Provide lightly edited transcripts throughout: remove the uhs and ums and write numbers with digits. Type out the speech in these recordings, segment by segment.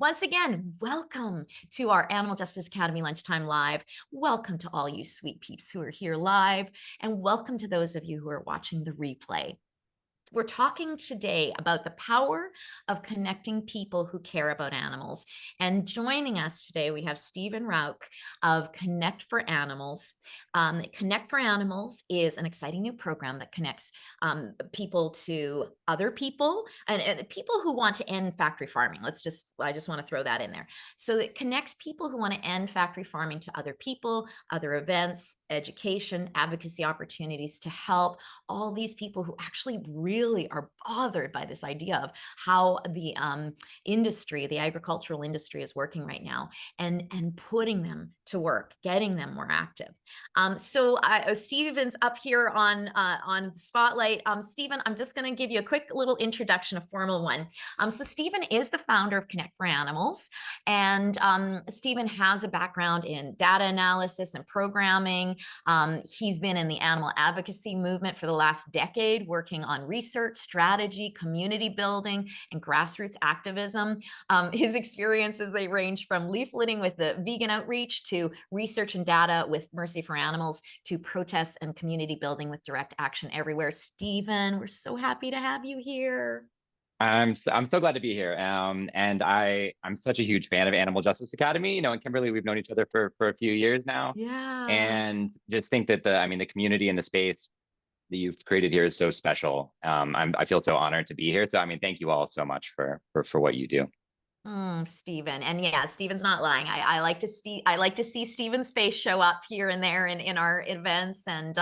Once again, welcome to our Animal Justice Academy Lunchtime Live. Welcome to all you sweet peeps who are here live, and welcome to those of you who are watching the replay. We're talking today about the power of connecting people who care about animals. And joining us today, we have Steven Rouk of Connect for Animals. Connect for Animals is an exciting new program that connects people to other people and people who want to end factory farming. I just want to throw that in there. So it connects people who want to end factory farming to other people, other events, education, advocacy opportunities to help all these people who actually really are bothered by this idea of how the industry, the agricultural industry, is working right now, and putting them to work, getting them more active. So Steven's up here on Spotlight. Steven, I'm just going to give you a quick little introduction, a formal one. So Steven is the founder of Connect for Animals, and Steven has a background in data analysis and programming. He's been in the animal advocacy movement for the last decade, working on research, strategy, community building, and grassroots activism. His experiences, they range from leafleting with the vegan outreach to research and data with Mercy for Animals to protests and community building with direct action everywhere. Steven, we're so happy to have you here. I'm so glad to be here. And I'm such a huge fan of Animal Justice Academy. You know, and Kimberly, we've known each other for a few years now. Yeah. And just think that the community and the space that you've created here is so special. I feel so honored to be here. So thank you all so much for what you do. Steven. And yeah, Steven's not lying. I like to see Steven's face show up here and there in our events. And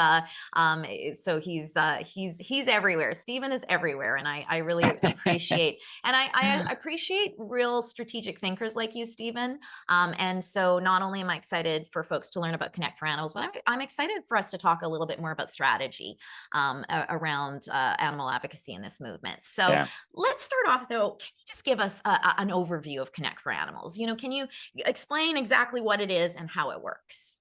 so he's everywhere. Steven is everywhere. And I really appreciate, and I appreciate real strategic thinkers like you, Steven. And so not only am I excited for folks to learn about Connect for Animals, but I'm excited for us to talk a little bit more about strategy around animal advocacy in this movement. So Yeah. let's start off though. Can you just give us an overview of Connect for Animals? You know, can you explain exactly what it is and how it works?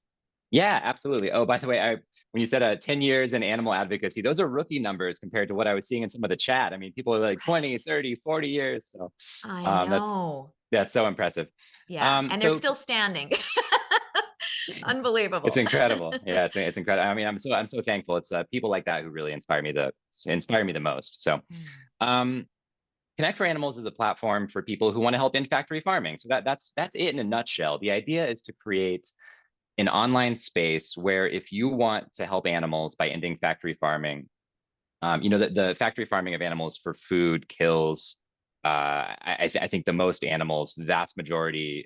Yeah, absolutely. Oh, by the way, when you said 10 years in animal advocacy, those are rookie numbers compared to what I was seeing in some of the chat. I mean, people are like 20, 30, 40 years. So I um, that's know. that's so impressive. Yeah. And they're So still standing. It's Unbelievable. incredible. Yeah, it's incredible. I'm so thankful. It's people like that who really inspire me the most. So, Mm. um, Connect for Animals is a platform for people who want to help in factory farming. So that's it in a nutshell. The idea is to create an online space where if you want to help animals by ending factory farming, the factory farming of animals for food kills. I think the most animals, vast majority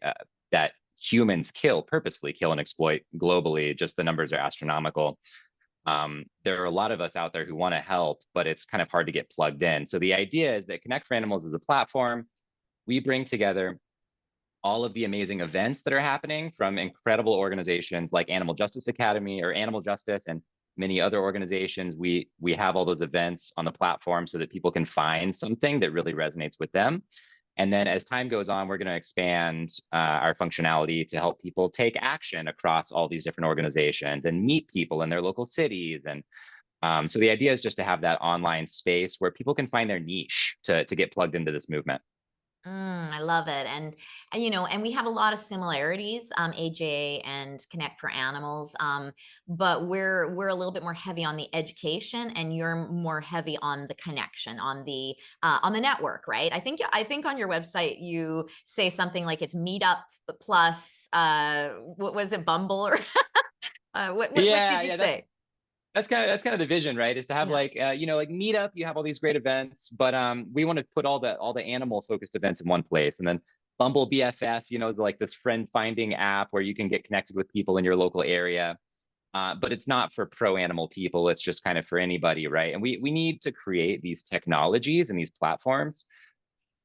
that humans purposefully kill and exploit globally. Just the numbers are astronomical. There are a lot of us out there who want to help, but it's kind of hard to get plugged in. So the idea is that Connect for Animals is a platform. We bring together all of the amazing events that are happening from incredible organizations like Animal Justice Academy or Animal Justice and many other organizations. We have all those events on the platform so that people can find something that really resonates with them. And then as time goes on, we're going to expand our functionality to help people take action across all these different organizations and meet people in their local cities. And so the idea is just to have that online space where people can find their niche to get plugged into this movement. I love it. And you know, and we have a lot of similarities, AJA and Connect for Animals. But we're a little bit more heavy on the education, and you're more heavy on the connection, on the network, right? I think on your website you say something like it's Meetup plus what was it, Bumble, or what did Yeah, you yeah, say? that's kind of the vision, right? Is to have Yeah. like Meetup, you have all these great events, but we want to put all the animal focused events in one place. And then Bumble BFF, is like this friend finding app where you can get connected with people in your local area. But it's not for pro animal people. It's just kind of for anybody, right? And we need to create these technologies and these platforms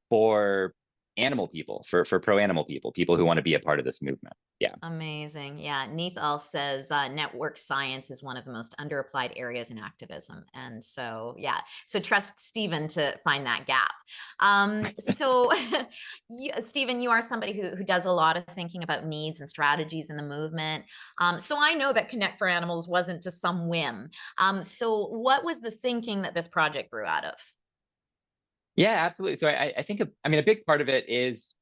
for animal people, for pro animal people who want to be a part of this movement. Yeah. Amazing. Yeah. Neethal says network science is one of the most underapplied areas in activism. And so, yeah. So trust Stephen to find that gap. So, Stephen, you are somebody who does a lot of thinking about needs and strategies in the movement. So I know that Connect for Animals wasn't just some whim. So what was the thinking that this project grew out of? Yeah, absolutely. So I think a big part of it is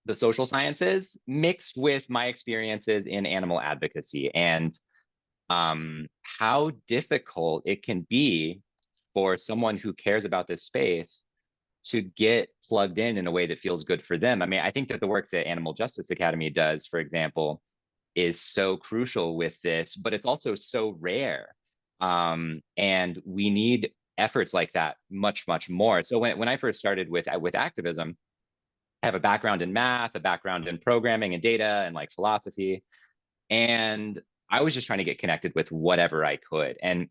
the social sciences mixed with my experiences in animal advocacy and how difficult it can be for someone who cares about this space to get plugged in a way that feels good for them. I mean, I think that the work that Animal Justice Academy does, for example, is so crucial with this, but it's also so rare. And we need efforts like that much, much more. So when I first started with activism, I have a background in math, a background in programming and data and like philosophy. And I was just trying to get connected with whatever I could. And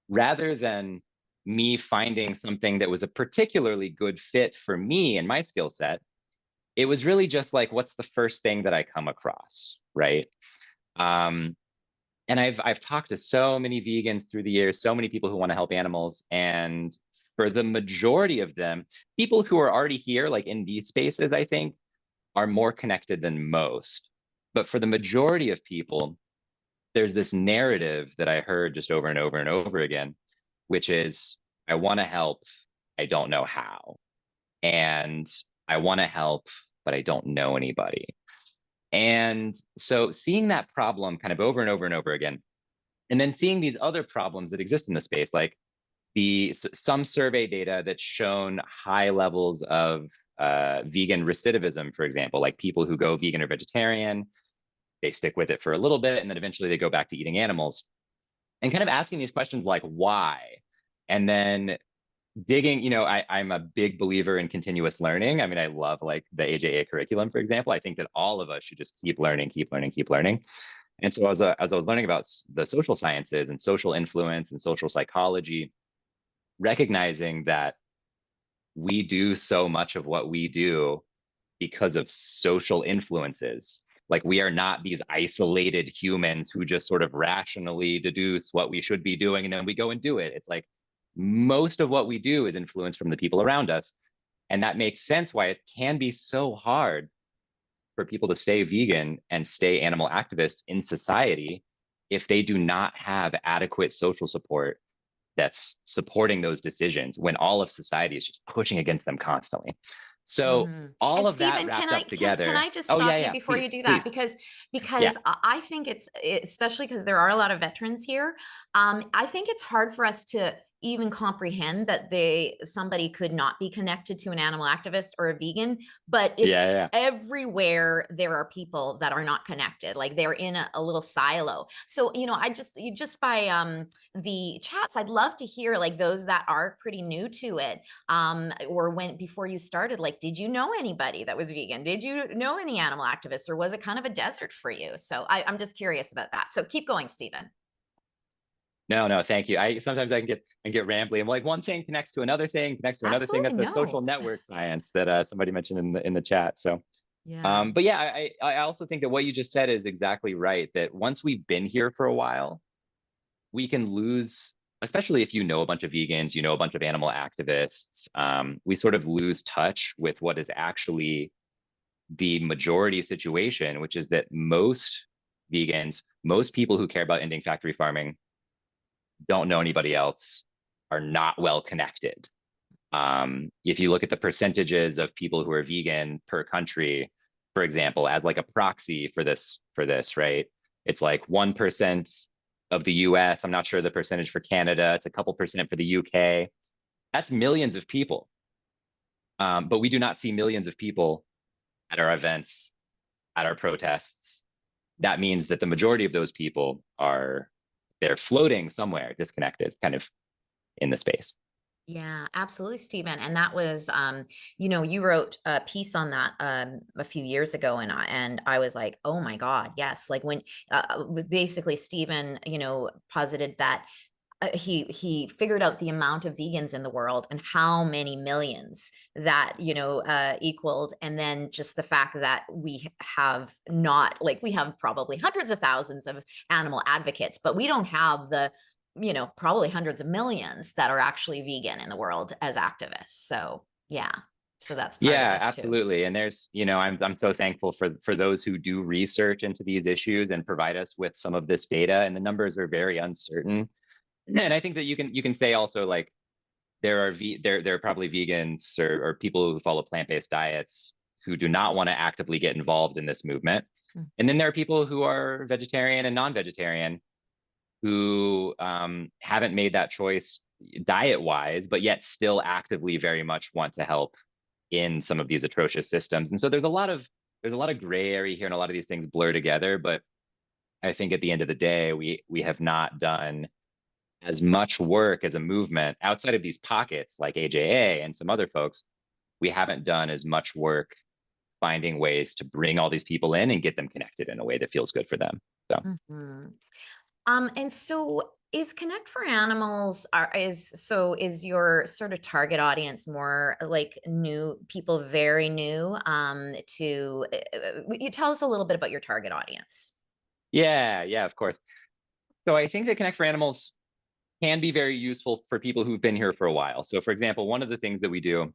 rather than me finding something that was a particularly good fit for me and my skill set, it was really just like, what's the first thing that I come across, right? Um, and I've talked to so many vegans through the years, so many people who want to help animals, and for the majority of them, people who are already here, like in these spaces, I think, are more connected than most. But for the majority of people, there's this narrative that I heard just over and over and over again, which is, I want to help, I don't know how. And I want to help, but I don't know anybody. And so seeing that problem kind of over and over and over again, and then seeing these other problems that exist in the space, like some survey data that's shown high levels of vegan recidivism, for example, like people who go vegan or vegetarian, they stick with it for a little bit, and then eventually they go back to eating animals. And kind of asking these questions like, why? And then digging, I'm a big believer in continuous learning. I mean, I love like the AJA curriculum, for example. I think that all of us should just keep learning, keep learning, keep learning. And so as I was learning about the social sciences and social influence and social psychology, recognizing that we do so much of what we do because of social influences. Like we are not these isolated humans who just sort of rationally deduce what we should be doing and then we go and do it. It's like most of what we do is influenced from the people around us. And that makes sense why it can be so hard for people to stay vegan and stay animal activists in society if they do not have adequate social support that's supporting those decisions when all of society is just pushing against them constantly. So Mhm. all And of that Stephen, wrapped up can together. I just Oh yeah, stop you yeah, before you please, do that? please. Because Yeah, I think especially because there are a lot of veterans here. I think it's hard for us to even comprehend that somebody could not be connected to an animal activist or a vegan, but it's yeah, yeah. everywhere there are people that are not connected, like they're in a little silo. So just by the chats, I'd love to hear like those that are pretty new to it, or when before you started, like, did you know anybody that was vegan? Did you know any animal activists, or was it kind of a desert for you? So I'm just curious about that. So keep going, Stephen. No, no, thank you. I sometimes I can get rambly. I'm like one thing connects to another thing, connects to another thing. Absolutely That's a social no. network science that somebody mentioned in the chat. So, Yeah. but yeah, I also think that what you just said is exactly right. That once we've been here for a while, we can lose, especially if you know a bunch of vegans, you know a bunch of animal activists. We sort of lose touch with what is actually the majority situation, which is that most vegans, most people who care about ending factory farming don't know anybody else, are not well connected. If you look at the percentages of people who are vegan per country, for example, as like a proxy for this, right? It's like 1% of the US. I'm not sure the percentage for Canada. It's a couple percent for the UK. That's millions of people. But we do not see millions of people at our events, at our protests. That means that the majority of those people they're floating somewhere, disconnected, kind of in the space. Yeah, absolutely, Stephen. And that was, you wrote a piece on that a few years ago, and I was like, oh my God, yes. Like when basically Stephen, posited that he figured out the amount of vegans in the world and how many millions that equaled, and then just the fact that we have not, like, we have probably hundreds of thousands of animal advocates, but we don't have the probably hundreds of millions that are actually vegan in the world as activists. So yeah, so that's part of Yeah, this too. absolutely. And I'm so thankful for those who do research into these issues and provide us with some of this data. And the numbers are very uncertain. And I think that you can say also like there are probably vegans or people who follow plant-based diets who do not want to actively get involved in this movement. Mm. And then there are people who are vegetarian and non-vegetarian who haven't made that choice diet-wise, but yet still actively very much want to help in some of these atrocious systems. And so there's a lot of gray area here, and a lot of these things blur together. But I think at the end of the day, we have not done as much work as a movement outside of these pockets like AJA and some other folks. We haven't done as much work finding ways to bring all these people in and get them connected in a way that feels good for them. So. Mhm. And so is Connect for Animals is your sort of target audience more like new people, very new to you tell us a little bit about your target audience. Yeah, of course. So I think that Connect for Animals can be very useful for people who've been here for a while. So for example, one of the things that we do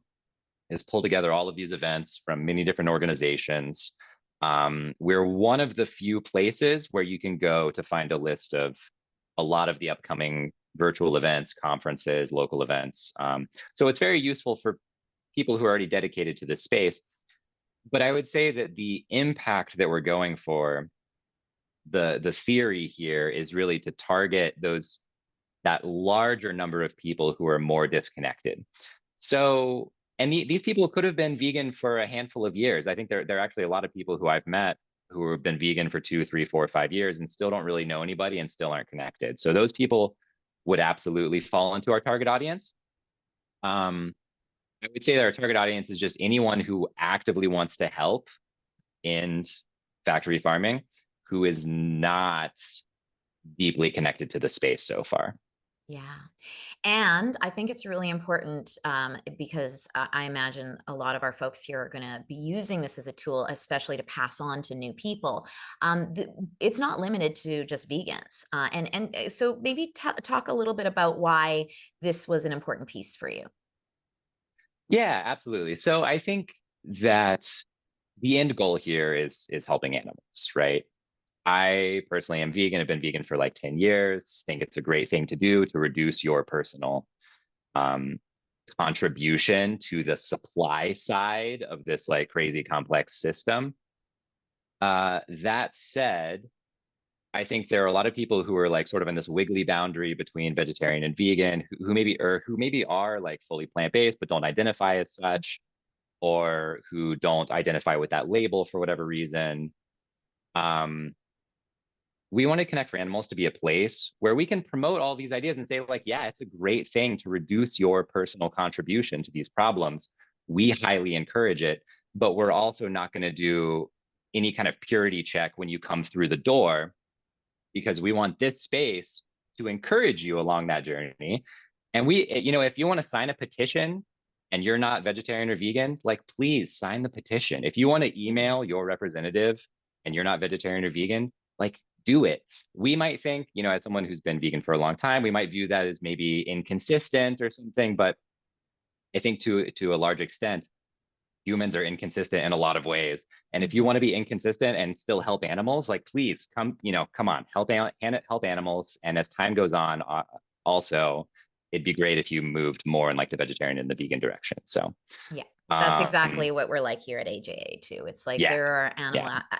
is pull together all of these events from many different organizations. We're one of the few places where you can go to find a list of a lot of the upcoming virtual events, conferences, local events. So it's very useful for people who are already dedicated to this space. But I would say that the impact that we're going for, the theory here is really to target that larger number of people who are more disconnected. So, and these people could have been vegan for a handful of years. I think there are actually a lot of people who I've met who have been vegan for 2, 3, 4, 5 years and still don't really know anybody and still aren't connected. So those people would absolutely fall into our target audience. I would say that our target audience is just anyone who actively wants to help in factory farming, who is not deeply connected to the space so far. Yeah. And I think it's really important because I imagine a lot of our folks here are going to be using this as a tool, especially to pass on to new people. It's not limited to just vegans. And so maybe talk a little bit about why this was an important piece for you. Yeah, absolutely. So I think that the end goal here is helping animals, right? I personally am vegan. I've been vegan for like 10 years. Think it's a great thing to do to reduce your personal um, contribution to the supply side of this like crazy complex system. That said, I think there are a lot of people who are like sort of in this wiggly boundary between vegetarian and vegan who maybe are like fully plant-based but don't identify as such, or who don't identify with that label for whatever reason. Um, we want to Connect for Animals to be a place where we can promote all these ideas and say like, yeah, it's a great thing to reduce your personal contribution to these problems. We highly encourage it, but we're also not going to do any kind of purity check when you come through the door, because we want this space to encourage you along that journey. And if you want to sign a petition and you're not vegetarian or vegan, like, please sign the petition. If you want to email your representative and you're not vegetarian or vegan, like, do it. We might think, as someone who's been vegan for a long time, we might view that as maybe inconsistent or something, but I think to a large extent, humans are inconsistent in a lot of ways. And if you want to be inconsistent and still help animals, like, please come on, help animals. And as time goes on, also, it'd be great if you moved more in like the vegetarian and the vegan direction. So Yeah. That's um, exactly what we're like here at AJA too. It's like yeah,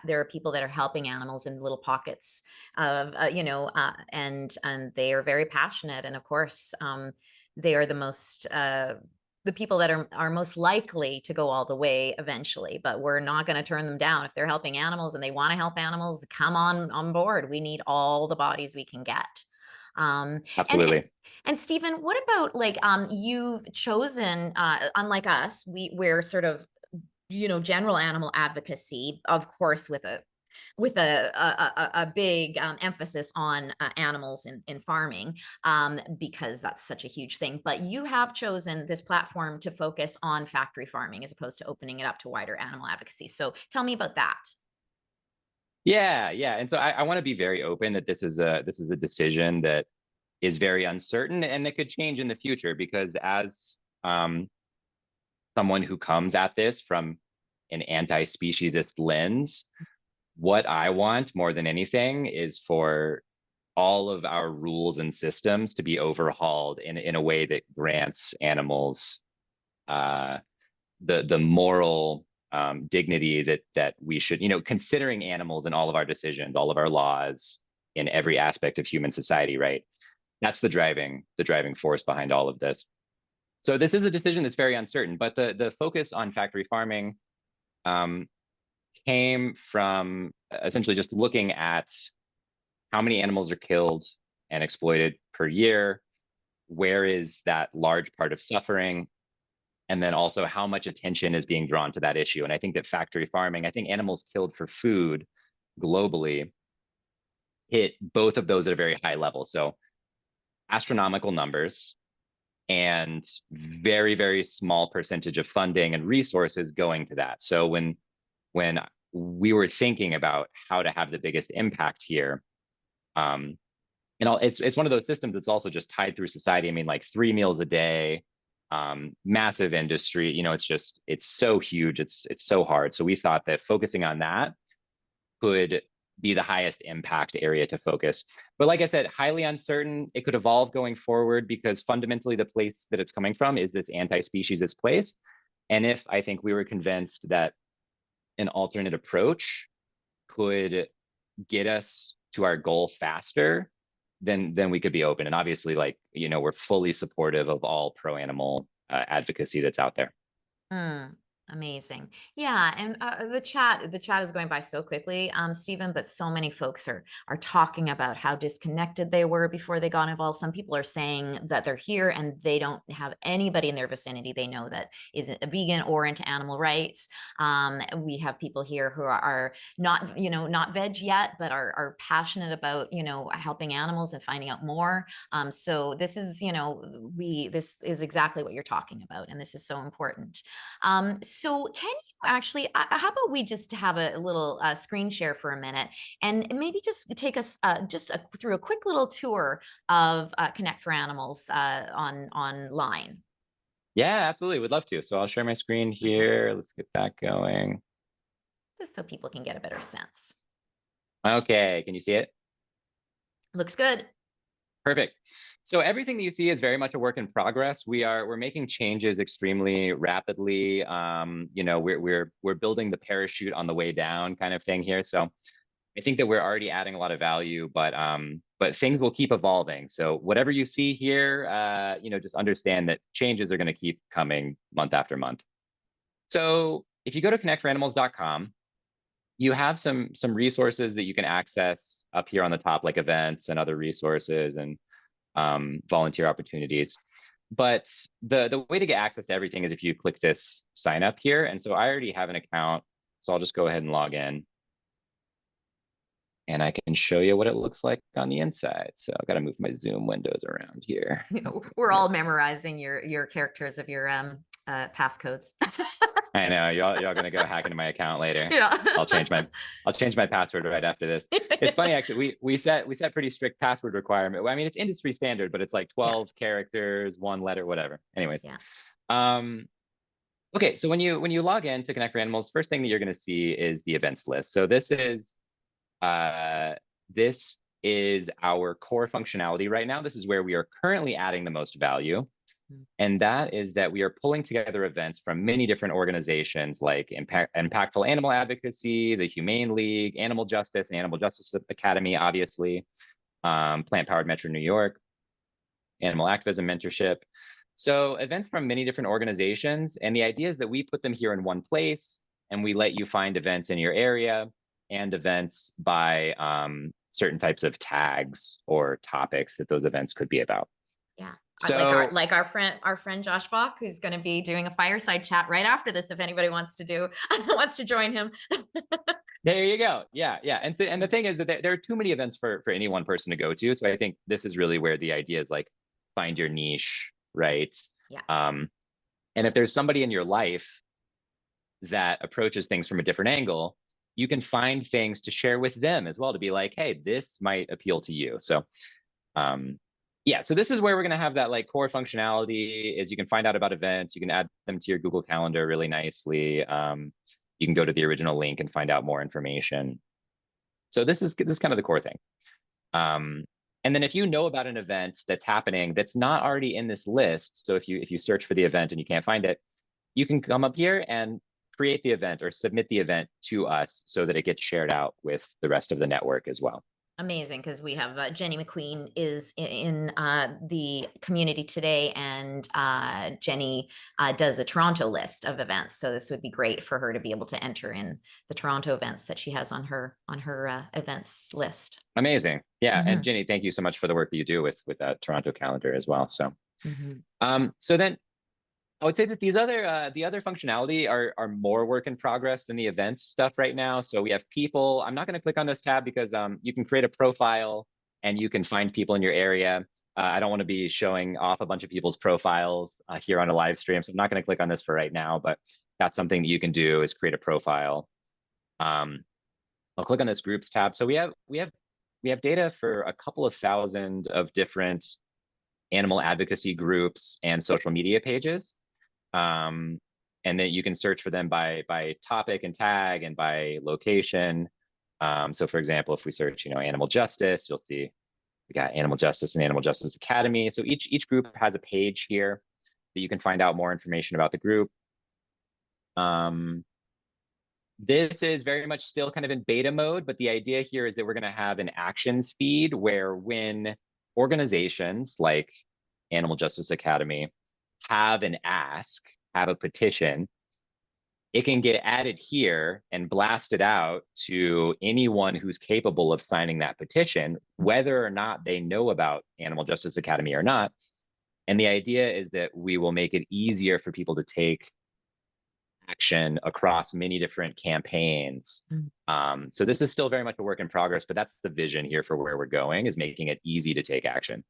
there are people that are helping animals in little pockets of and they are very passionate, and of course they are the people that are most likely to go all the way eventually, but we're not going to turn them down if they're helping animals and they want to help animals. Come on board. We need all the bodies we can get. Um, and absolutely. and Stephen, what about like you've chosen unlike us, we're sort of general animal advocacy, of course, with a big emphasis on animals in farming because that's such a huge thing. But you have chosen this platform to focus on factory farming as opposed to opening it up to wider animal advocacy. So tell me about that. Yeah. And so I want to be very open that this is a decision that is very uncertain and that could change in the future, because as someone who comes at this from an anti-speciesist lens, what I want more than anything is for all of our rules and systems to be overhauled in a way that grants animals the moral dignity that we should, you know, considering animals in all of our decisions, all of our laws, in every aspect of human society, right? That's the driving force behind all of this. So this is a decision that's very uncertain, but the focus on factory farming came from essentially just looking at how many animals are killed and exploited per year, where is that large part of suffering, and then also how much attention is being drawn to that issue. And I think that factory farming, I think animals killed for food globally hit both of those at a very high level. So astronomical numbers and very, very small percentage of funding and resources going to that. So when we were thinking about how to have the biggest impact here, it's one of those systems that's also just tied through society. I mean, like 3 meals a day, massive industry, you know, it's so huge, it's so hard. So we thought that focusing on that could be the highest impact area to focus. But like I said, highly uncertain. It could evolve going forward because fundamentally the place that it's coming from is this anti-speciesist place. And if I think we were convinced that an alternate approach could get us to our goal faster, then we could be open. And obviously, like, you know, we're fully supportive of all pro-animal advocacy that's out there. Amazing. Yeah. And the chat is going by so quickly, Stephen, but so many folks are talking about how disconnected they were before they got involved. Some people are saying that they're here and they don't have anybody in their vicinity they know that isn't a vegan or into animal rights. We have people here who are not, you know, not veg yet, but are passionate about, you know, helping animals and finding out more. So this is, you know, this is exactly what you're talking about. And this is so important. So can you actually, how about we just have a little screen share for a minute and maybe just take us through a quick little tour of Connect for Animals online. Yeah, absolutely. Would love to. So I'll share my screen here. Let's get that going. Just so people can get a better sense. Okay, can you see it? Looks good. Perfect. So everything that you see is very much a work in progress. We're making changes extremely rapidly. You know, we're building the parachute on the way down kind of thing here. So I think that we're already adding a lot of value, but things will keep evolving. So whatever you see here, you know, just understand that changes are going to keep coming month after month. So if you go to connectforanimals.com, you have some resources that you can access up here on the top, like events and other resources and volunteer opportunities. But the way to get access to everything is if you click this sign up here. And so I already have an account, so I'll just go ahead and log in. And I can show you what it looks like on the inside. So I've got to move my Zoom windows around here. You know, we're all memorizing your characters of your passcodes. I know y'all gonna go hack into my account later. Yeah. I'll change my password right after this. It's funny actually. We set pretty strict password requirement. I mean, it's industry standard, but it's like 12 characters, 1 letter, whatever. Anyways. Yeah. Okay, so when you log in to Connect for Animals, first thing that you're gonna see is the events list. So this is our core functionality right now. This is where we are currently adding the most value. And that is that we are pulling together events from many different organizations like Impactful Animal Advocacy, the Humane League, Animal Justice, and Animal Justice Academy, obviously, Plant Powered Metro New York, Animal Activism Mentorship. So events from many different organizations. And the idea is that we put them here in one place and we let you find events in your area and events by certain types of tags or topics that those events could be about. Yeah. So like our friend Josh Bach, who's going to be doing a fireside chat right after this. If anybody wants to join him. There you go. Yeah. And so, and the thing is that there are too many events for any one person to go to. So I think this is really where the idea is like, find your niche, right? Yeah. And if there's somebody in your life that approaches things from a different angle, you can find things to share with them as well, to be like, hey, this might appeal to you. So yeah, so this is where we're going to have that like core functionality is you can find out about events. You can add them to your Google Calendar really nicely. You can go to the original link and find out more information. So this is kind of the core thing. And then if you know about an event that's happening that's not already in this list, so if you search for the event and you can't find it, you can come up here and create the event or submit the event to us so that it gets shared out with the rest of the network as well. Amazing, because we have Jenny McQueen is in the community today, and Jenny does a Toronto list of events. So this would be great for her to be able to enter in the Toronto events that she has on her events list. Amazing. Yeah. And Jenny, thank you so much for the work that you do with that Toronto calendar as well. So, so then I would say that these other the other functionality are more work in progress than the events stuff right now. So we have people. I'm not going to click on this tab because you can create a profile and you can find people in your area. I don't want to be showing off a bunch of people's profiles here on a live stream, so I'm not going to click on this for right now. But that's something that you can do, is create a profile. I'll click on this groups tab. So we have data for a couple of thousand of different animal advocacy groups and social media pages. And then you can search for them by topic and tag and by location. So for example, if we search, animal justice, you'll see we got Animal Justice and Animal Justice Academy. So each group has a page here that you can find out more information about the group. This is very much still kind of in beta mode, but the idea here is that we're going to have an actions feed where when organizations like Animal Justice Academy have an ask, have a petition, it can get added here and blasted out to anyone who's capable of signing that petition, whether or not they know about Animal Justice Academy or not. And the idea is that we will make it easier for people to take action across many different campaigns. So this is still very much a work in progress, but that's the vision here for where we're going, is making it easy to take action.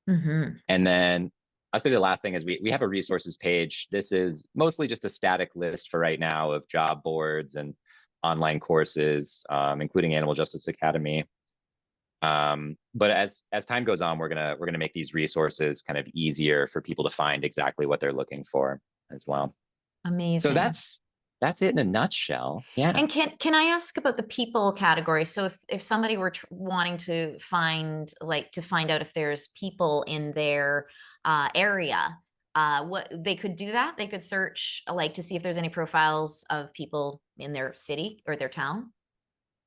And then I'll say the last thing is we have a resources page. This is mostly just a static list for right now of job boards and online courses, including Animal Justice Academy. But as time goes on, we're gonna make these resources kind of easier for people to find exactly what they're looking for as well. Amazing. So that's it in a nutshell. Yeah. And can I ask about the people category? So if somebody were wanting to find out if there's people in their area, what they could do, that they could search to see if there's any profiles of people in their city or their town.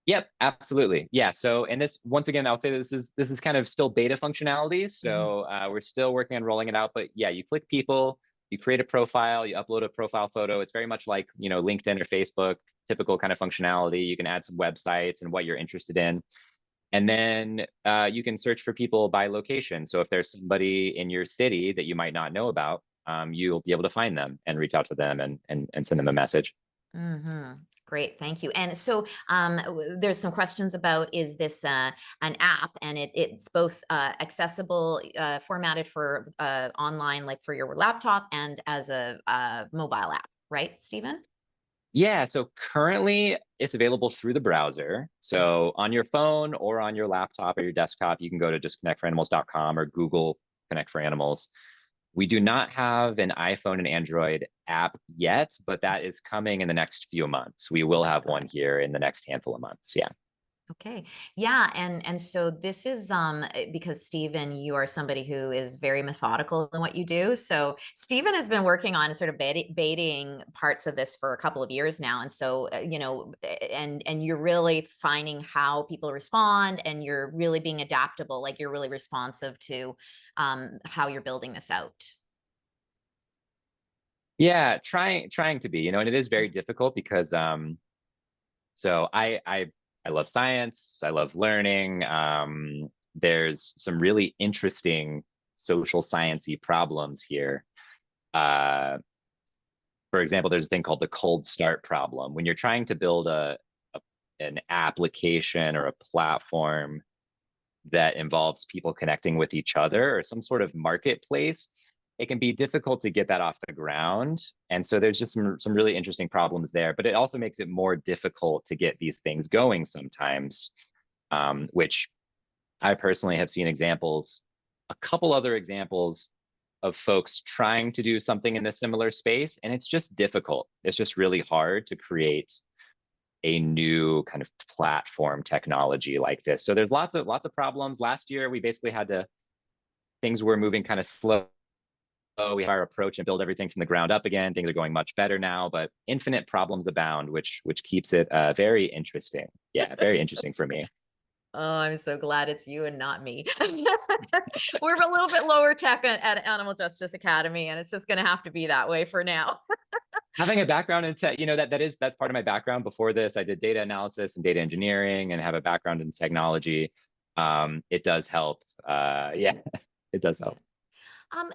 Yep, absolutely. Yeah. So, and this, once again, I'll say this is kind of still beta functionality. So we're still working on rolling it out. But yeah, you click people, you create a profile, you upload a profile photo. It's very much like, LinkedIn or Facebook, typical kind of functionality. You can add some websites and what you're interested in. And then you can search for people by location. So if there's somebody in your city that you might not know about, you'll be able to find them and reach out to them and send them a message. Great, thank you. And so there's some questions about, is this an app? And it's both accessible, formatted for online, like for your laptop, and as a mobile app, right, Steven? Yeah, so currently it's available through the browser. So on your phone or on your laptop or your desktop, you can go to just connectforanimals.com or Google Connect for Animals. We do not have an iPhone and Android app yet, but that is coming in the next few months. We will have one here in the next handful of months. Yeah. Okay. Yeah. And so this is because Steven, you are somebody who is very methodical in what you do. So Steven has been working on sort of baiting parts of this for a couple of years now. And so, and you're really finding how people respond, and you're really being adaptable, like you're really responsive to how you're building this out. Yeah, trying to be, and it is very difficult because so I love science, I love learning. There's some really interesting social science-y problems here. For example, there's a thing called the cold start problem. When you're trying to build an application or a platform that involves people connecting with each other or some sort of marketplace, it can be difficult to get that off the ground. And so there's just some really interesting problems there, but it also makes it more difficult to get these things going sometimes, which I personally have seen examples, a couple other examples of folks trying to do something in a similar space, and it's just difficult. It's just really hard to create a new kind of platform technology like this. So there's lots of problems. Last year, we basically things were moving kind of slow we have our approach and build everything from the ground up again. Things are going much better now, but infinite problems abound, which keeps it very interesting. Yeah, very interesting for me. Oh, I'm so glad it's you and not me. We're a little bit lower tech at Animal Justice Academy, and it's just going to have to be that way for now. Having a background in tech, that's part of my background. Before this, I did data analysis and data engineering, and have a background in technology. It does help. Yeah, it does help.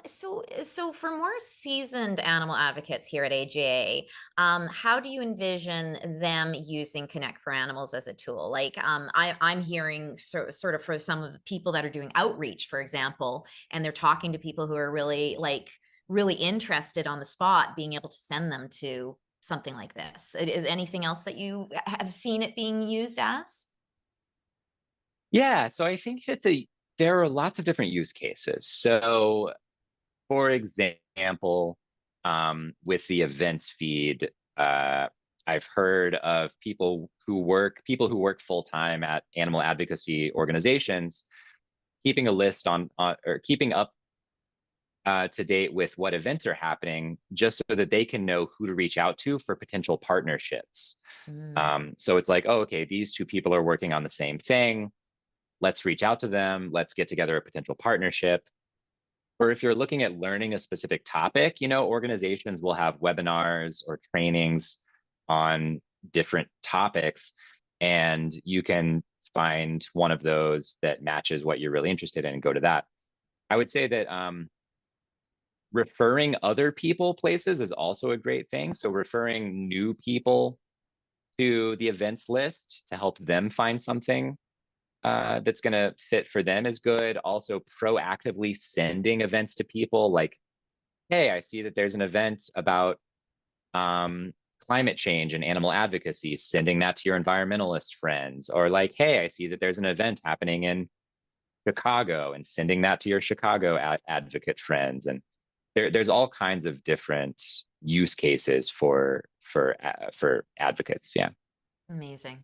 So for more seasoned animal advocates here at AJA, how do you envision them using Connect for Animals as a tool? Like, I'm hearing sort of for some of the people that are doing outreach, for example, and they're talking to people who are really interested on the spot, being able to send them to something like this. Is anything else that you have seen it being used as? Yeah, so I think that there are lots of different use cases. So, for example, with the events feed, I've heard of people who work full time at animal advocacy organizations, keeping a list or keeping up to date with what events are happening, just so that they can know who to reach out to for potential partnerships. Mm. So it's like, oh, okay, these two people are working on the same thing. Let's reach out to them. Let's get together a potential partnership. Or if you're looking at learning a specific topic, organizations will have webinars or trainings on different topics, and you can find one of those that matches what you're really interested in and go to that. I would say that referring other people places is also a great thing. So referring new people to the events list to help them find something that's going to fit for them is good. Also, proactively sending events to people like, hey, I see that there's an event about climate change and animal advocacy, sending that to your environmentalist friends. Or like, hey, I see that there's an event happening in Chicago, and sending that to your Chicago advocate friends. And there's all kinds of different use cases for advocates. Yeah. Amazing.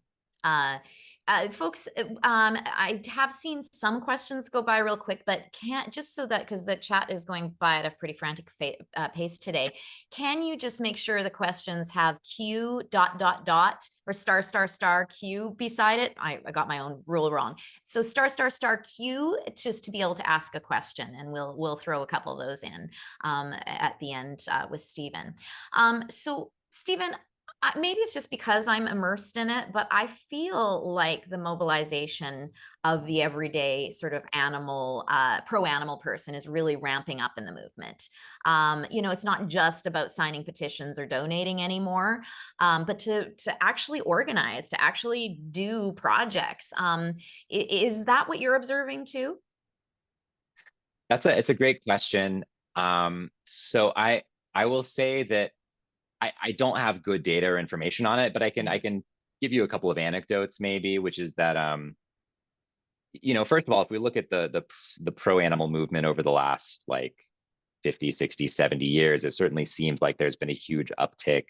Folks, I have seen some questions go by real quick, but can't just so that because the chat is going by at a pretty frantic pace today. Can you just make sure the questions have Q dot dot dot or star star star Q beside it? I got my own rule wrong. So star star star Q just to be able to ask a question, and we'll throw a couple of those in at the end with Steven. So Steven, maybe it's just because I'm immersed in it, but I feel like the mobilization of the everyday sort of pro-animal person is really ramping up in the movement. It's not just about signing petitions or donating anymore, but to actually organize, to actually do projects. Is that what you're observing too? It's a great question. So I will say that I don't have good data or information on it, but I can give you a couple of anecdotes maybe, which is that first of all, if we look at the pro animal movement over the last like 50, 60, 70 years, it certainly seems like there's been a huge uptick.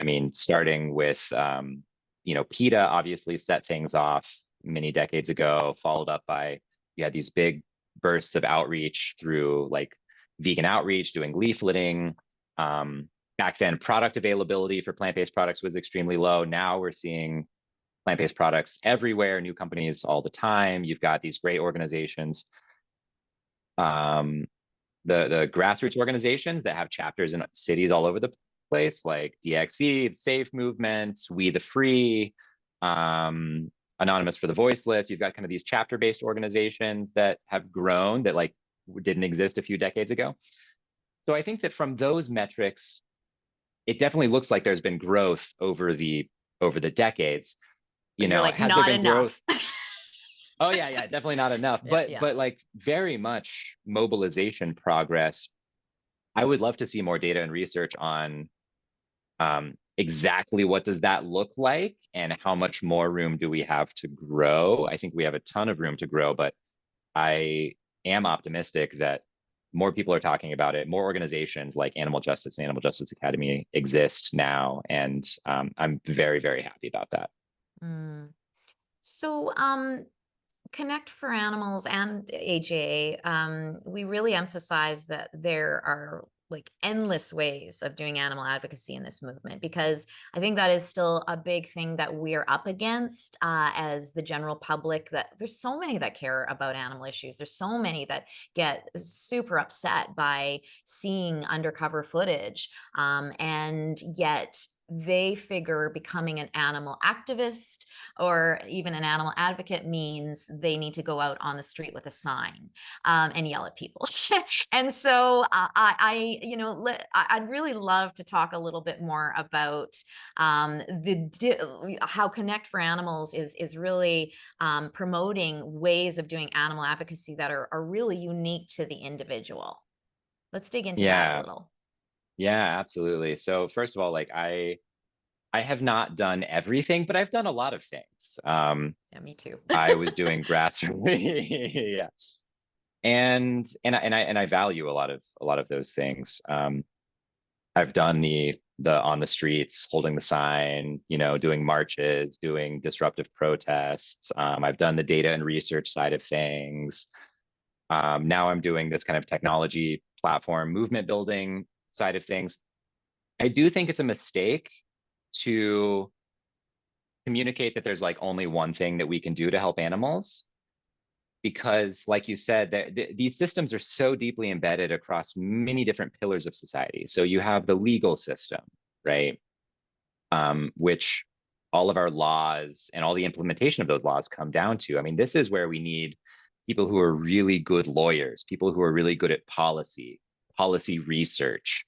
I mean, starting with PETA obviously set things off many decades ago, followed up by you had these big bursts of outreach through like vegan outreach, doing leafleting. Back then, product availability for plant-based products was extremely low. Now we're seeing plant-based products everywhere, new companies all the time. You've got these great organizations, the grassroots organizations that have chapters in cities all over the place, like DXE, the Safe Movement, We the Free, Anonymous for the Voiceless. You've got kind of these chapter-based organizations that have grown that like didn't exist a few decades ago. So I think that from those metrics, it definitely looks like there's been growth over the decades. But you're like, Has there not been enough. growth? Oh yeah, definitely not enough. Yeah. But like very much mobilization progress. I would love to see more data and research on exactly what does that look like and how much more room do we have to grow. I think we have a ton of room to grow, but I am optimistic that more people are talking about it. More organizations like Animal Justice and Animal Justice Academy exist now, and I'm very, very happy about that. Mm. So, Connect for Animals and AJA, we really emphasize that there are like endless ways of doing animal advocacy in this movement, because I think that is still a big thing that we're up against as the general public, that there's so many that care about animal issues. There's so many that get super upset by seeing undercover footage. And yet they figure becoming an animal activist or even an animal advocate means they need to go out on the street with a sign and yell at people. And so I'd really love to talk a little bit more about how Connect for Animals is really promoting ways of doing animal advocacy that are really unique to the individual. Let's dig into that a Yeah, little. yeah, absolutely. So first of all, like I have not done everything, but I've done a lot of things. Yeah, me too. I was doing grassroots, yeah, and I value a lot of those things. I've done the on the streets, holding the sign, you know, doing marches, doing disruptive protests. I've done the data and research side of things. Now I'm doing this kind of technology platform movement building side of things. I do think it's a mistake to communicate that there's like only one thing that we can do to help animals, because like you said, that these systems are so deeply embedded across many different pillars of society. So you have the legal system, right? Which all of our laws and all the implementation of those laws come down to. I mean, this is where we need people who are really good lawyers, people who are really good at policy research.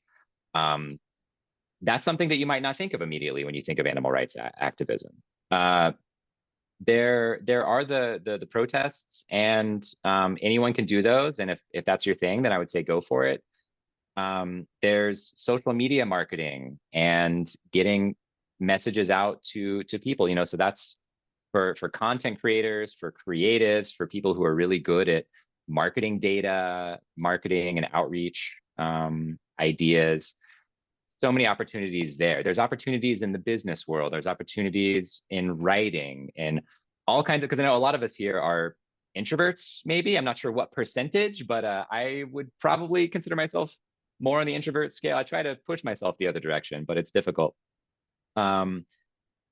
Um, that's something that you might not think of immediately when you think of animal rights activism. Uh, there are the protests, and anyone can do those. And if that's your thing, then I would say go for it. There's social media marketing and getting messages out to people, you know, so that's for content creators, for creatives, for people who are really good at marketing data, marketing and outreach ideas. So many opportunities there. There's opportunities in the business world. There's opportunities in writing and all kinds of, because I know a lot of us here are introverts, maybe. I'm not sure what percentage, but I would probably consider myself more on the introvert scale. I try to push myself the other direction, but it's difficult. Um,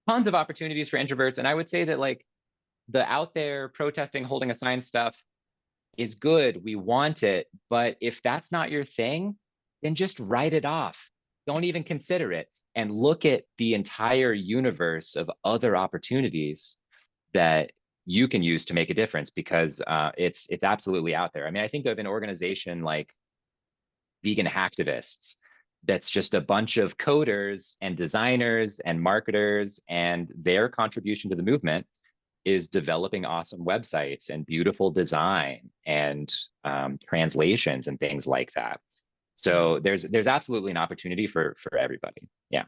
Tons of opportunities for introverts. And I would say that like the out there protesting, holding a sign stuff is good. We want it. But if that's not your thing, then just write it off. Don't even consider it and look at the entire universe of other opportunities that you can use to make a difference, because it's absolutely out there. I mean, I think of an organization like Vegan Hacktivists that's just a bunch of coders and designers and marketers, and their contribution to the movement is developing awesome websites and beautiful design and translations and things like that. So there's absolutely an opportunity for everybody. Yeah.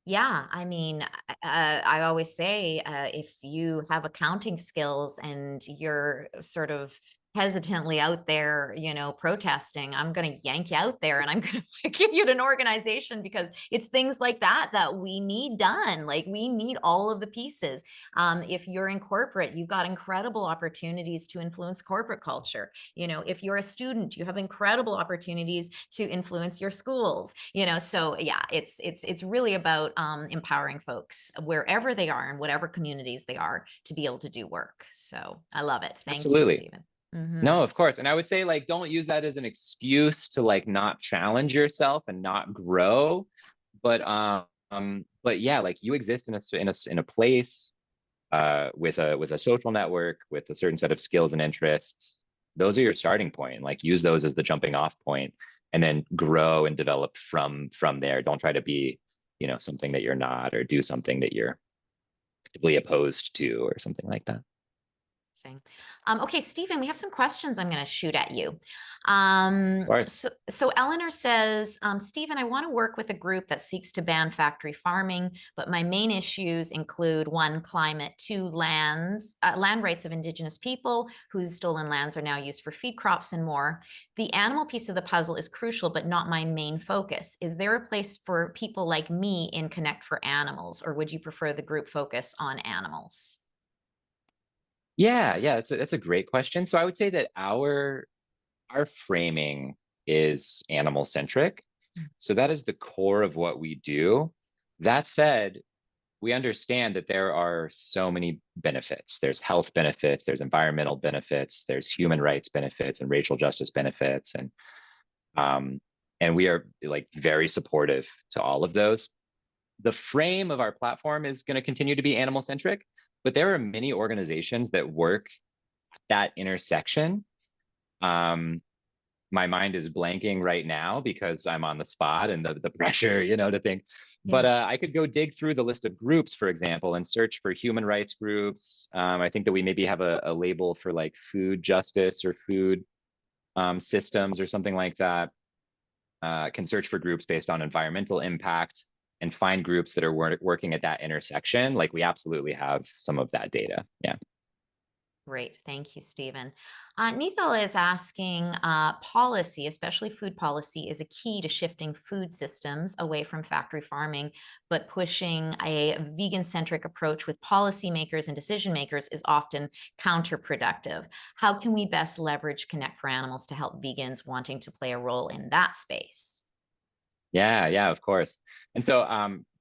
Yeah, I mean, I always say if you have accounting skills and you're sort of hesitantly out there, protesting, I'm going to yank you out there and I'm going to give you an organization, because it's things like that that we need done. Like we need all of the pieces. If you're in corporate, you've got incredible opportunities to influence corporate culture. If you're a student, you have incredible opportunities to influence your schools. So yeah, it's really about empowering folks wherever they are and whatever communities they are to be able to do work. So I love it. Thank you, Absolutely. Steven. Mm-hmm. No, of course. And I would say like don't use that as an excuse to like not challenge yourself and not grow. But yeah, like you exist in a place with a social network, with a certain set of skills and interests. Those are your starting point. Like use those as the jumping off point, and then grow and develop from there. Don't try to be, you know, something that you're not, or do something that you're actively opposed to or something like that. Okay, Stephen, we have some questions I'm going to shoot at you. Of course. So Eleanor says, Stephen, I want to work with a group that seeks to ban factory farming, but my main issues include one, climate, two, land rights of Indigenous people whose stolen lands are now used for feed crops, and more. The animal piece of the puzzle is crucial, but not my main focus. Is there a place for people like me in Connect for Animals, or would you prefer the group focus on animals? Yeah, yeah, that's a great question. So I would say that our framing is animal centric. Mm. So that is the core of what we do. That said, we understand that there are so many benefits. There's health benefits, there's environmental benefits, there's human rights benefits and racial justice benefits. Um, and we are like very supportive to all of those. The frame of our platform is going to continue to be animal centric, but there are many organizations that work at that intersection. Um, my mind is blanking right now because I'm on the spot and the pressure, to think. Yeah. But I could go dig through the list of groups, for example, and search for human rights groups. I think that we maybe have a label for like food justice or food systems or something like that. Can search for groups based on environmental impact and find groups that are working at that intersection. Like we absolutely have some of that data. Yeah. Great. Thank you, Stephen. Nithal is asking, policy, especially food policy, is a key to shifting food systems away from factory farming, but pushing a vegan-centric approach with policymakers and decision makers is often counterproductive. How can we best leverage Connect for Animals to help vegans wanting to play a role in that space? Yeah, yeah, of course. And so,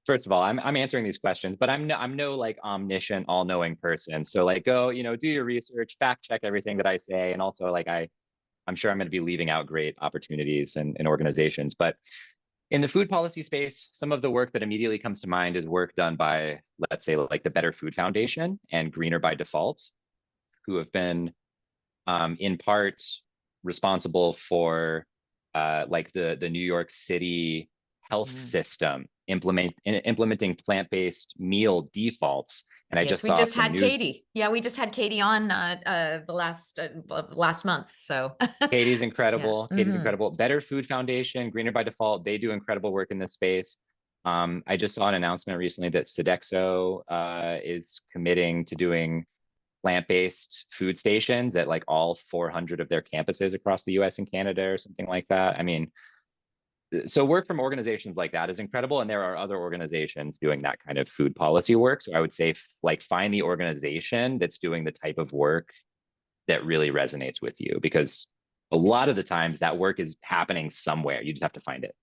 first of all, I'm answering these questions, but I'm no like omniscient, all-knowing person. So like go, do your research, fact check everything that I say, and also like I'm sure I'm going to be leaving out great opportunities and organizations. But in the food policy space, some of the work that immediately comes to mind is work done by, let's say, like the Better Food Foundation and Greener by Default, who have been in part responsible for like the New York City health Mm. system implementing plant-based meal defaults. And I Yes, just we saw just some had news. Katie. Yeah, we just had Katie on the last month. So Katie's yeah. incredible. Katie's Hmm. incredible. Better Food Foundation, Greener by Default, they do incredible work in this space. I just saw an announcement recently that Sodexo is committing to doing plant-based food stations at like all 400 of their campuses across the US and Canada or something like that. I mean, so work from organizations like that is incredible, and there are other organizations doing that kind of food policy work. So I would say like find the organization that's doing the type of work that really resonates with you, because a lot of the times that work is happening somewhere. You just have to find it.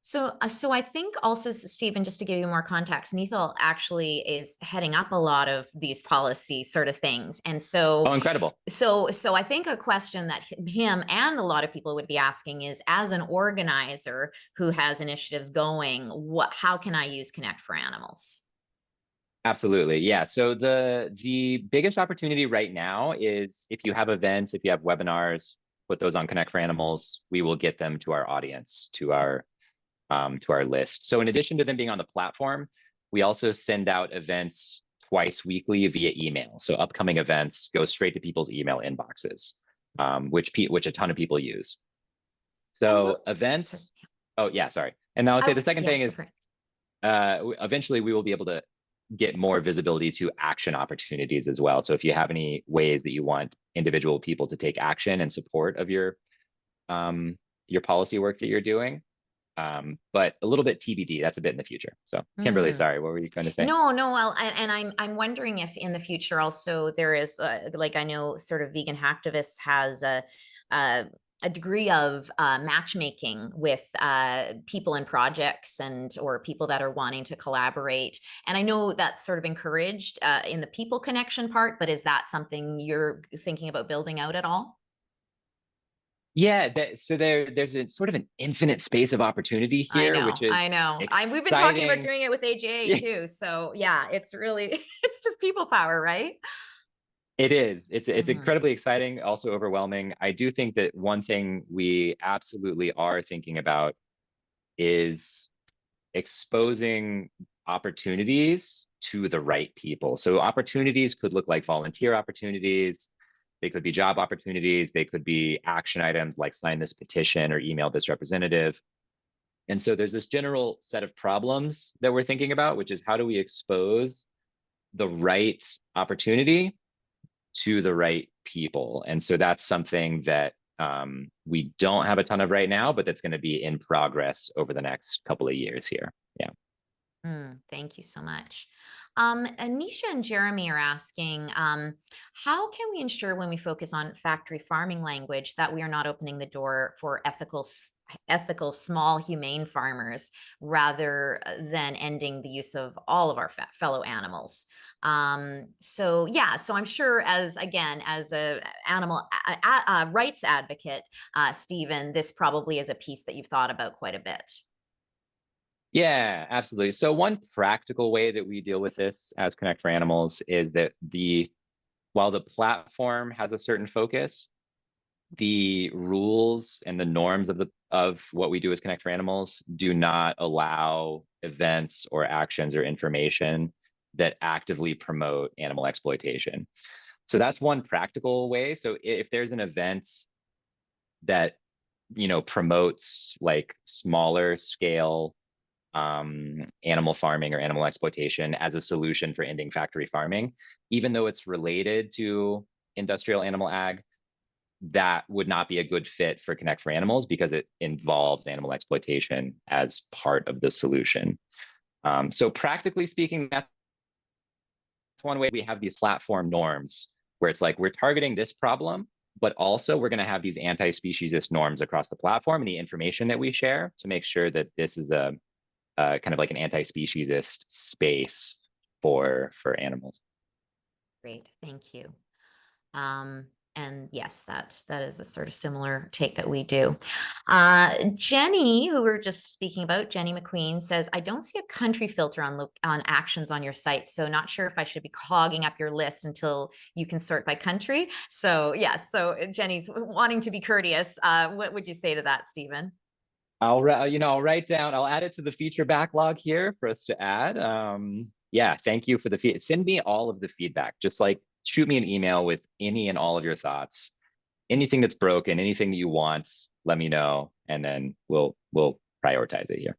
So I think also, Stephen, just to give you more context, Nithal actually is heading up a lot of these policy sort of things. And Oh, incredible. so I think a question that him and a lot of people would be asking is, as an organizer who has initiatives going, how can I use Connect for Animals? Absolutely. Yeah. So the biggest opportunity right now is if you have events, if you have webinars, put those on Connect for Animals, we will get them to our audience, to our list. So in addition to them being on the platform, we also send out events twice weekly via email. So upcoming events go straight to people's email inboxes, which a ton of people use. And So we'll, so, events. Oh yeah, sorry. And now I'll say the second yeah, thing go is for it. eventually we will be able to get more visibility to action opportunities as well. So if you have any ways that you want individual people to take action in support of your policy work that you're doing, but a little bit TBD. That's a bit in the future. So Kimberly, Mm. sorry, what were you going to say? No. Well, and I'm wondering if in the future also there is like, I know sort of vegan hacktivists has a, a degree of matchmaking with people and projects and or people that are wanting to collaborate. And I know that's sort of encouraged in the people connection part, but is that something you're thinking about building out at all? Yeah, so there's a sort of an infinite space of opportunity here, which I is know. We've been talking about exciting. doing it with AJA Yeah, too. So yeah, it's really it's just people power, right? it is. It's Mhm. incredibly exciting, also overwhelming. I do think that one thing we absolutely are thinking about is exposing opportunities to the right people. So opportunities could look like volunteer opportunities. They could be job opportunities. They could be action items like sign this petition or email this representative. And so there's this general set of problems that we're thinking about, which is how do we expose the right opportunity to the right people? And so that's something that we don't have a ton of right now, but that's going to be in progress over the next couple of years here. Yeah. Thank you so much. Anisha and Jeremy are asking, how can we ensure when we focus on factory farming language that we are not opening the door for ethical, small, humane farmers rather than ending the use of all of our fellow animals? So yeah, so I'm sure as a animal rights advocate, Steven, this probably is a piece that you've thought about quite a bit. Yeah, absolutely. So one practical way that we deal with this as Connect for Animals is that while the platform has a certain focus, the rules and the norms of what we do as Connect for Animals do not allow events or actions or information that actively promote animal exploitation. So that's one practical way. So if there's an event that promotes like smaller scale animal farming or animal exploitation as a solution for ending factory farming, even though it's related to industrial animal ag, that would not be a good fit for Connect for Animals because it involves animal exploitation as part of the solution. So practically speaking, that's one way. We have these platform norms where it's like we're targeting this problem, but also we're going to have these anti-speciesist norms across the platform and the information that we share to make sure that this is a kind of like an anti-speciesist space for animals. Great, thank you. And yes, that is a sort of similar take that we do. Jenny, who we were just speaking about, Jenny McQueen says, I don't see a country filter on actions on your site, so not sure if I should be clogging up your list until you can sort by country. So yes, so Jenny's wanting to be courteous. What would you say to that, Steven? I'll write down, I'll add it to the feature backlog here for us to add. Yeah, thank you for the feedback. Send me all of the feedback. Just like shoot me an email with any and all of your thoughts. Anything that's broken, anything that you want, let me know, and then we'll prioritize it here.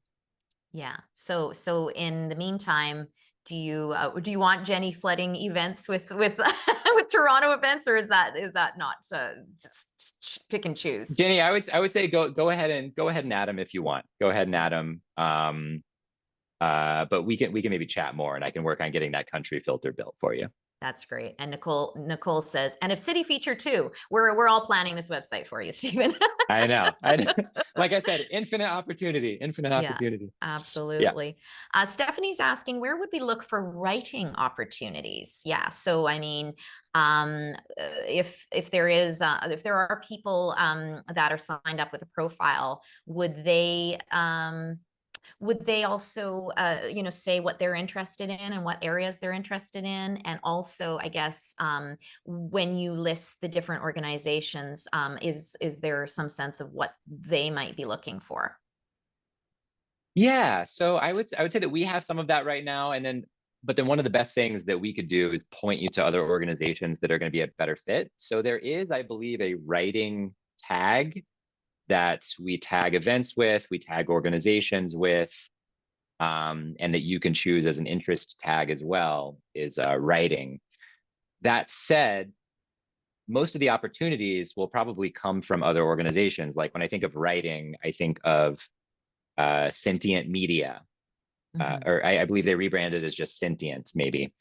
Yeah. So in the meantime, do you want Jenny flooding events with with Toronto events, or is that not just pick and choose? Jenny, I would say go ahead and add them if you want. Go ahead and add them. But we can maybe chat more, and I can work on getting that country filter built for you. That's great. And Nicole says, and if city feature too, we're all planning this website for you, Steven. I know. Like I said, infinite opportunity. Yeah, absolutely. Yeah. Stephanie asking, where would we look for writing opportunities? Yeah. So, I mean, if there are people that are signed up with a profile, would they also say what they're interested in and what areas they're interested in? And also, I guess, when you list the different organizations, is there some sense of what they might be looking for? Yeah, so I would say that we have some of that right now, but then one of the best things that we could do is point you to other organizations that are going to be a better fit. So there is, I believe, a writing tag that we tag events with, we tag organizations with, and that you can choose as an interest tag as well is writing. That said, most of the opportunities will probably come from other organizations. Like when I think of writing, I think of Sentient Media, or I believe they rebranded as just Sentient, maybe.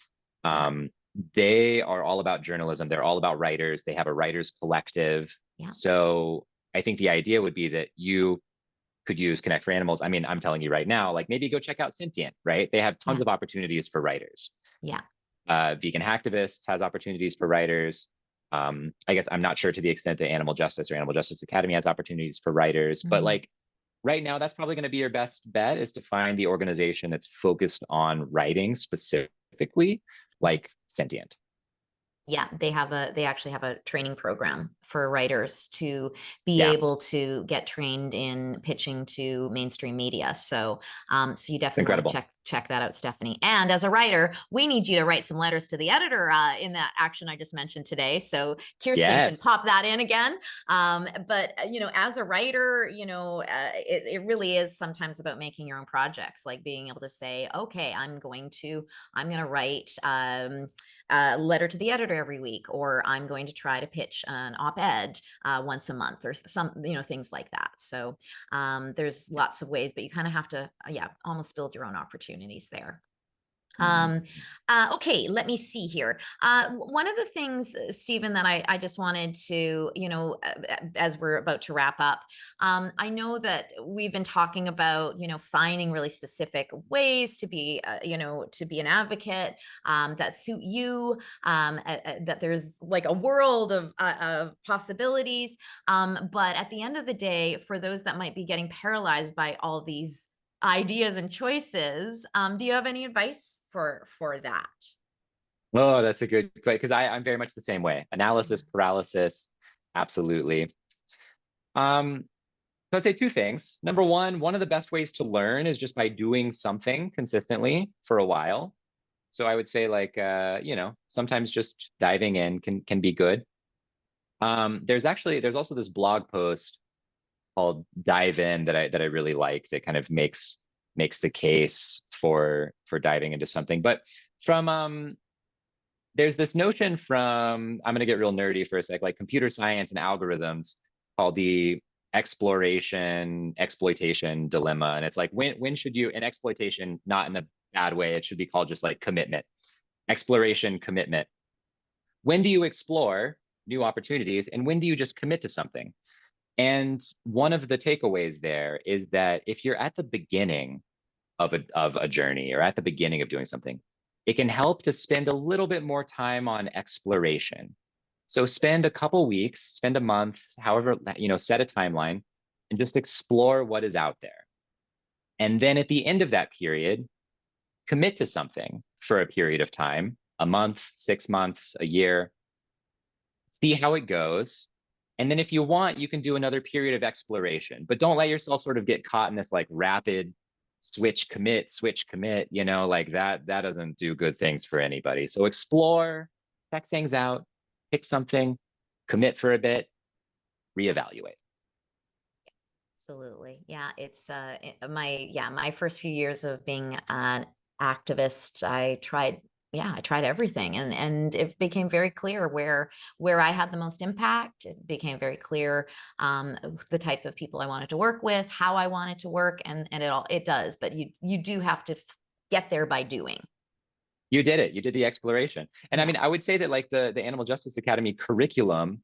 They are all about journalism. They're all about writers. They have a writers collective. Yeah. So I think the idea would be that you could use Connect for Animals. I mean, I'm telling you right now, like maybe go check out Sentient, right? They have tons of opportunities for writers. Yeah. Vegan Activists has opportunities for writers. I guess I'm not sure to the extent that Animal Justice or Animal Justice Academy has opportunities for writers, but like right now, that's probably going to be your best bet is to find the organization that's focused on writing specifically, like Sentient. Yeah, they actually have a training program for writers to be Yeah. able to get trained in pitching to mainstream media. So, so you definitely want to check that out, Stephanie. And as a writer, we need you to write some letters to the editor in that action I just mentioned today. So Kirsten can pop that in again. But as a writer, it really is sometimes about making your own projects, like being able to say, okay, I'm going to write letter to the editor every week, or I'm going to try to pitch an op-ed once a month, or some things like that. So there's lots of ways, but you kind of have to almost build your own opportunities there. Um, okay, let me see here. One of the things, Stephen, that I just wanted to, as we're about to wrap up, I know that we've been talking about, finding really specific ways to be, to be an advocate that suit you, that there's like a world of possibilities. But at the end of the day, for those that might be getting paralyzed by all these ideas and choices, do you have any advice for that? Oh, that's a good question, because I'm very much the same way. Analysis paralysis, absolutely. Um, so I'd say two things. Number one of the best ways to learn is just by doing something consistently for a while. So I would say like sometimes just diving in can be good. There's also this blog post called Dive In that I really like, that kind of makes the case for diving into something. But from there's this notion from, I'm going to get real nerdy for a sec, like computer science and algorithms, called the exploration exploitation dilemma. And it's like, when should you, and exploitation, not in a bad way, it should be called just like commitment, exploration, commitment. When do you explore new opportunities, and when do you just commit to something? And one of the takeaways there is that if you're at the beginning of a journey, or at the beginning of doing something, it can help to spend a little bit more time on exploration. So spend a couple weeks, spend a month, however, set a timeline, and just explore what is out there. And then at the end of that period, commit to something for a period of time, a month, 6 months, a year, see how it goes. And then if you want, you can do another period of exploration, but don't let yourself sort of get caught in this like rapid switch, commit, like that doesn't do good things for anybody. So explore, check things out, pick something, commit for a bit, reevaluate. Absolutely. Yeah, it's my first few years of being an activist, I tried everything, and it became very clear where I had the most impact. It became very clear the type of people I wanted to work with, how I wanted to work, and it does, but you do have to get there by doing. You did it. You did the exploration. And I Yeah. mean, I would say that like the Animal Justice Academy curriculum,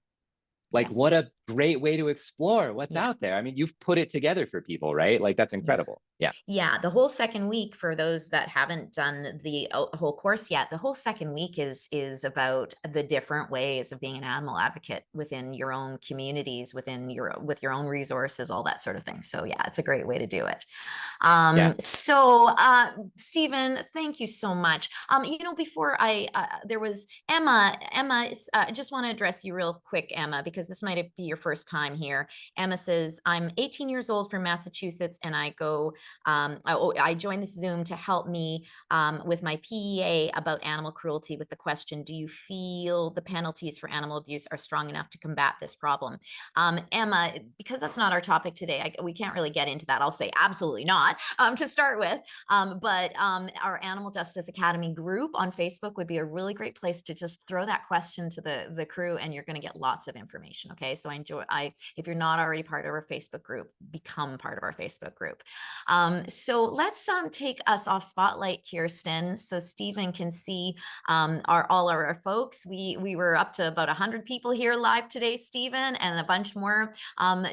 like Yes. what a great way to explore what's Yeah. out there. I mean, you've put it together for people, right? Like that's Yeah. incredible. Yeah. Yeah, the whole second week, for those that haven't done the whole course yet, the whole second week is about the different ways of being an animal advocate within your own communities, with your own resources, all that sort of thing. So yeah, it's a great way to do it. Yeah. Stephen, thank you so much. Before there was Emma. Emma, I just want to address you real quick, Emma, because this might be your first time here. Emma says, I'm 18 years old from Massachusetts, and I joined this Zoom to help me with my PEA about animal cruelty with the question, do you feel the penalties for animal abuse are strong enough to combat this problem? Emma, because that's not our topic today, we can't really get into that. I'll say absolutely not to start with. But our Animal Justice Academy group on Facebook would be a really great place to just throw that question to the crew, and you're going to get lots of information. Okay, so if you're not already part of our Facebook group, become part of our Facebook group. So let's take us off spotlight, Kirsten, so Stephen can see all our folks. We were up to about 100 people here live today, Stephen, and a bunch more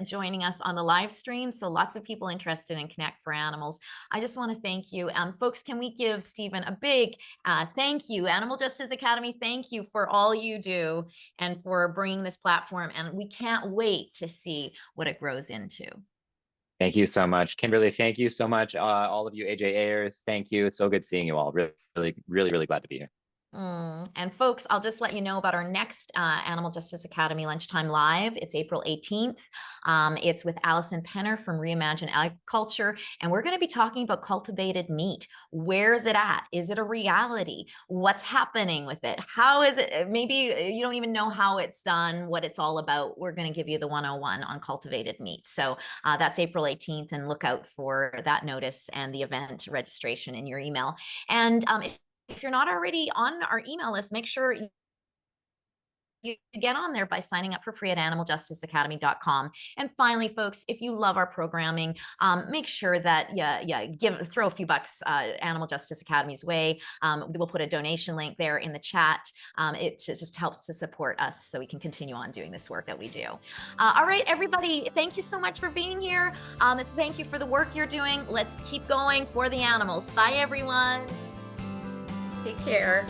joining us on the live stream. So lots of people interested in Connect for Animals. I just want to thank you. Folks, can we give Stephen a big thank you? Animal Justice Academy, thank you for all you do and for bringing this platform. And we can't wait to see what it grows into. Thank you so much, Kimberly. Thank you so much. All of you AJAers, thank you. It's so good seeing you all. Really, really, really, really glad to be here. And folks, I'll just let you know about our next Animal Justice Academy Lunchtime Live. It's April 18th. It's with Allison Penner from Reimagine Agriculture. And we're going to be talking about cultivated meat. Where is it at? Is it a reality? What's happening with it? How is it? Maybe you don't even know how it's done, what it's all about. We're going to give you the 101 on cultivated meat. So that's April 18th, and look out for that notice and the event registration in your email. And if you're not already on our email list, make sure you get on there by signing up for free at animaljusticeacademy.com. And finally, folks, if you love our programming, make sure that throw a few bucks Animal Justice Academy's way. We'll put a donation link there in the chat. It just helps to support us so we can continue on doing this work that we do. All right, everybody, thank you so much for being here. Thank you for the work you're doing. Let's keep going for the animals. Bye, everyone. Take care.